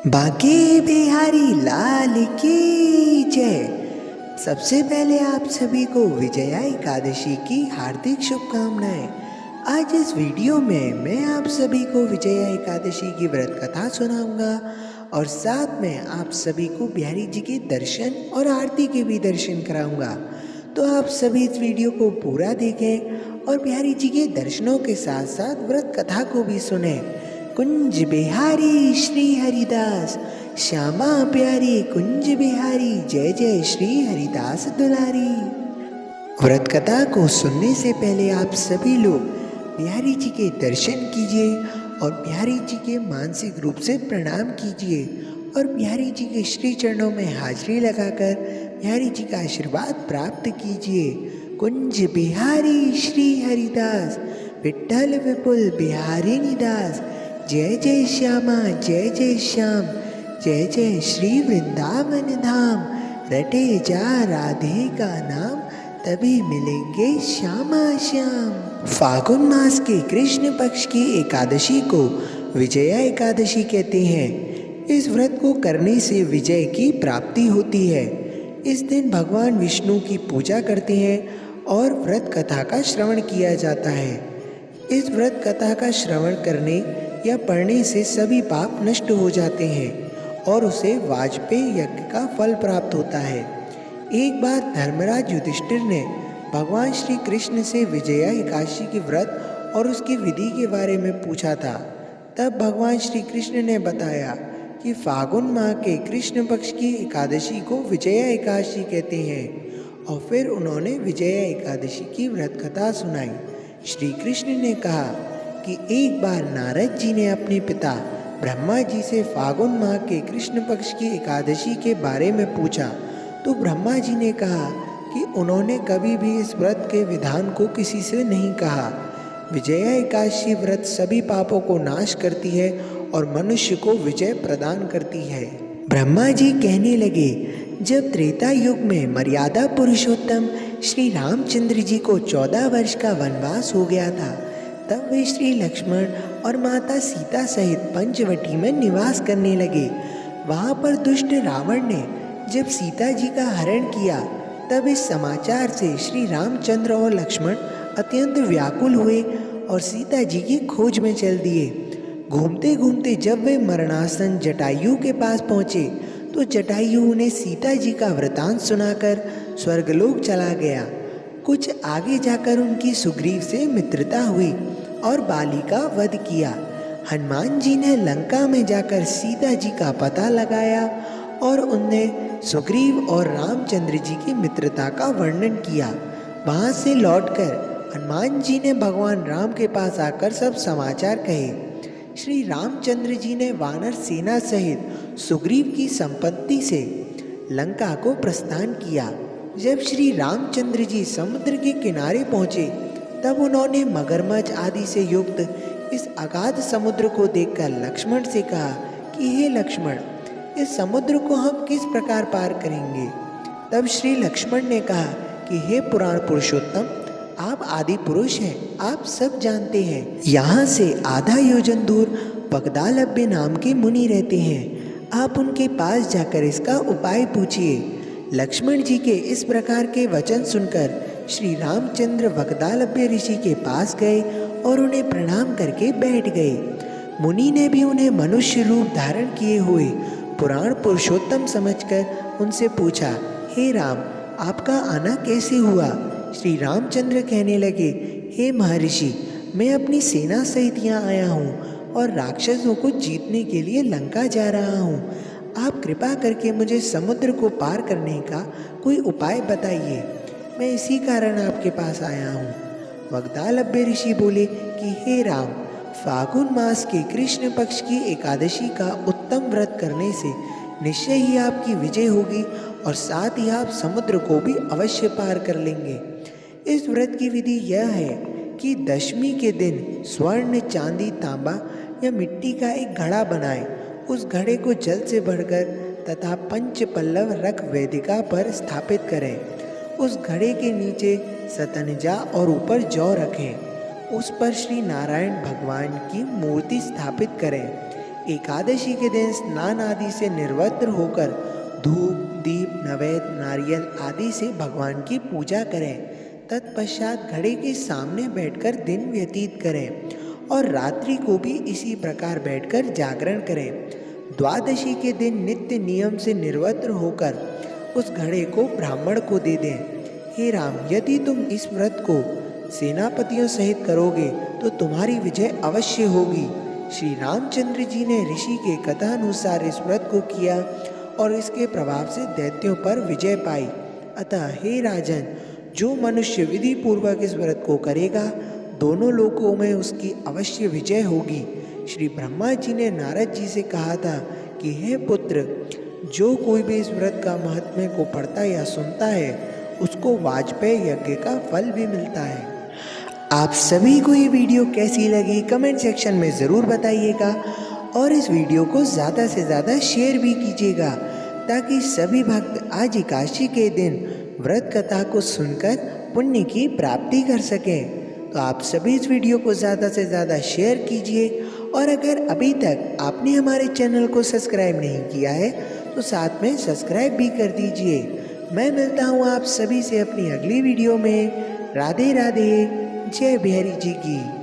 बांके बिहारी लाल की जय। सबसे पहले आप सभी को विजया एकादशी की हार्दिक शुभकामनाएं। आज इस वीडियो में मैं आप सभी को विजया एकादशी की व्रत कथा सुनाऊंगा और साथ में आप सभी को बिहारी जी के दर्शन और आरती के भी दर्शन कराऊंगा। तो आप सभी इस वीडियो को पूरा देखें और बिहारी जी के दर्शनों के साथ साथ व्रत कथा को भी सुने। कुंज बिहारी श्री हरिदास, श्यामा प्यारी कुंज बिहारी, जय जय श्री हरिदास दुलारी। व्रत कथा को सुनने से पहले आप सभी लोग बिहारी जी के दर्शन कीजिए और बिहारी जी के मानसिक रूप से प्रणाम कीजिए और बिहारी जी के श्री चरणों में हाजिरी लगाकर बिहारी जी का आशीर्वाद प्राप्त कीजिए। कुंज बिहारी श्री हरिदास, विठ्ठल विपुल बिहारी निदास, जय जय श्यामा जय जय श्याम, जय जय श्री वृंदावन धाम। रटे जा राधे का नाम, तभी मिलेंगे श्यामा श्याम। फागुन मास के कृष्ण पक्ष की एकादशी को विजया एकादशी कहते हैं। इस व्रत को करने से विजय की प्राप्ति होती है। इस दिन भगवान विष्णु की पूजा करते हैं और व्रत कथा का श्रवण किया जाता है। इस व्रत कथा का श्रवण करने या पढ़ने से सभी पाप नष्ट हो जाते हैं और उसे वाजपेयी यज्ञ का फल प्राप्त होता है। एक बार धर्मराज युधिष्ठिर ने भगवान श्री कृष्ण से विजया एकादशी के व्रत और उसकी विधि के बारे में पूछा था। तब भगवान श्री कृष्ण ने बताया कि फागुन माह के कृष्ण पक्ष की एकादशी को विजया एकादशी कहते हैं और फिर उन्होंने विजया एकादशी की व्रत कथा सुनाई। श्री कृष्ण ने कहा कि एक बार नारद जी ने अपने पिता ब्रह्मा जी से फागुन माह के कृष्ण पक्ष की एकादशी के बारे में पूछा तो ब्रह्मा जी ने कहा कि उन्होंने कभी भी इस व्रत के विधान को किसी से नहीं कहा। विजया एकादशी व्रत सभी पापों को नाश करती है और मनुष्य को विजय प्रदान करती है। ब्रह्मा जी कहने लगे, जब त्रेता युग में मर्यादा पुरुषोत्तम श्री रामचंद्र जी को 14 वर्ष का वनवास हो गया था, तब वे श्री लक्ष्मण और माता सीता सहित पंचवटी में निवास करने लगे। वहाँ पर दुष्ट रावण ने जब सीता जी का हरण किया, तब इस समाचार से श्री रामचंद्र और लक्ष्मण अत्यंत व्याकुल हुए और सीता जी की खोज में चल दिए। घूमते घूमते जब वे मरणासन जटायु के पास पहुँचे तो जटायु उन्हें सीता जी का वृतांत सुनाकर स्वर्गलोक चला गया। कुछ आगे जाकर उनकी सुग्रीव से मित्रता हुई और बाली का वध किया। हनुमान जी ने लंका में जाकर सीता जी का पता लगाया और उनने सुग्रीव और रामचंद्र जी की मित्रता का वर्णन किया। वहाँ से लौटकर हनुमान जी ने भगवान राम के पास आकर सब समाचार कहे। श्री रामचंद्र जी ने वानर सेना सहित सुग्रीव की संपत्ति से लंका को प्रस्थान किया। जब श्री रामचंद्र जी समुद्र के किनारे पहुँचे तब उन्होंने मगरमच्छ आदि से युक्त इस अगाध समुद्र को देखकर लक्ष्मण से कहा कि हे लक्ष्मण, इस समुद्र को हम किस प्रकार पार करेंगे। तब श्री लक्ष्मण ने कहा कि हे पुराण पुरुषोत्तम, आप आदि पुरुष हैं, आप सब जानते हैं। यहाँ से आधा योजन दूर बगदालभ्य नाम के मुनि रहते हैं। आप उनके पास जाकर इसका उपाय पूछिए। लक्ष्मण जी के इस प्रकार के वचन सुनकर श्री रामचंद्र वगदालभ्य ऋषि के पास गए और उन्हें प्रणाम करके बैठ गए। मुनि ने भी उन्हें मनुष्य रूप धारण किए हुए पुराण पुरुषोत्तम समझकर उनसे पूछा, हे राम, आपका आना कैसे हुआ। श्री रामचंद्र कहने लगे, हे महर्षि, मैं अपनी सेना सहित यहाँ आया हूँ और राक्षसों को जीतने के लिए लंका जा रहा हूँ। आप कृपा करके मुझे समुद्र को पार करने का कोई उपाय बताइए। मैं इसी कारण आपके पास आया हूँ। वगदालभ्य ऋषि बोले कि हे राम, फागुन मास के कृष्ण पक्ष की एकादशी का उत्तम व्रत करने से निश्चय ही आपकी विजय होगी और साथ ही आप समुद्र को भी अवश्य पार कर लेंगे। इस व्रत की विधि यह है कि दशमी के दिन स्वर्ण, चांदी, तांबा या मिट्टी का एक घड़ा बनाएं। उस घड़े को जल से भरकर तथा पंच पल्लव रख वेदिका पर स्थापित करें। उस घड़े के नीचे सतनजा और ऊपर जौ रखें। उस पर श्री नारायण भगवान की मूर्ति स्थापित करें। एकादशी के दिन स्नान आदि से निर्वस्त्र होकर धूप दीप नैवेद्य नारियल आदि से भगवान की पूजा करें। तत्पश्चात घड़े के सामने बैठकर दिन व्यतीत करें और रात्रि को भी इसी प्रकार बैठकर जागरण करें। द्वादशी के दिन नित्य नियम से निर्वस्त्र होकर उस घड़े को ब्राह्मण को दे दें। हे राम, यदि तुम इस व्रत को सेनापतियों सहित करोगे तो तुम्हारी विजय अवश्य होगी। श्री रामचंद्र जी ने ऋषि के कथा अनुसार इस व्रत को किया और इसके प्रभाव से दैत्यों पर विजय पाई। अतः हे राजन, जो मनुष्य विधि पूर्वक इस व्रत को करेगा दोनों लोकों में उसकी अवश्य विजय होगी। श्री ब्रह्मा जी ने नारद जी से कहा था कि हे पुत्र, जो कोई भी इस व्रत का महात्म्य को पढ़ता या सुनता है उसको वाजपेय यज्ञ का फल भी मिलता है। आप सभी को ये वीडियो कैसी लगी कमेंट सेक्शन में ज़रूर बताइएगा और इस वीडियो को ज़्यादा से ज़्यादा शेयर भी कीजिएगा ताकि सभी भक्त आज एकादशी के दिन व्रत कथा को सुनकर पुण्य की प्राप्ति कर सकें। तो आप सभी इस वीडियो को ज़्यादा से ज़्यादा शेयर कीजिए और अगर अभी तक आपने हमारे चैनल को सब्सक्राइब नहीं किया है तो साथ में सब्सक्राइब भी कर दीजिए। मैं मिलता हूँ आप सभी से अपनी अगली वीडियो में। राधे राधे, जय बिहारी जी की।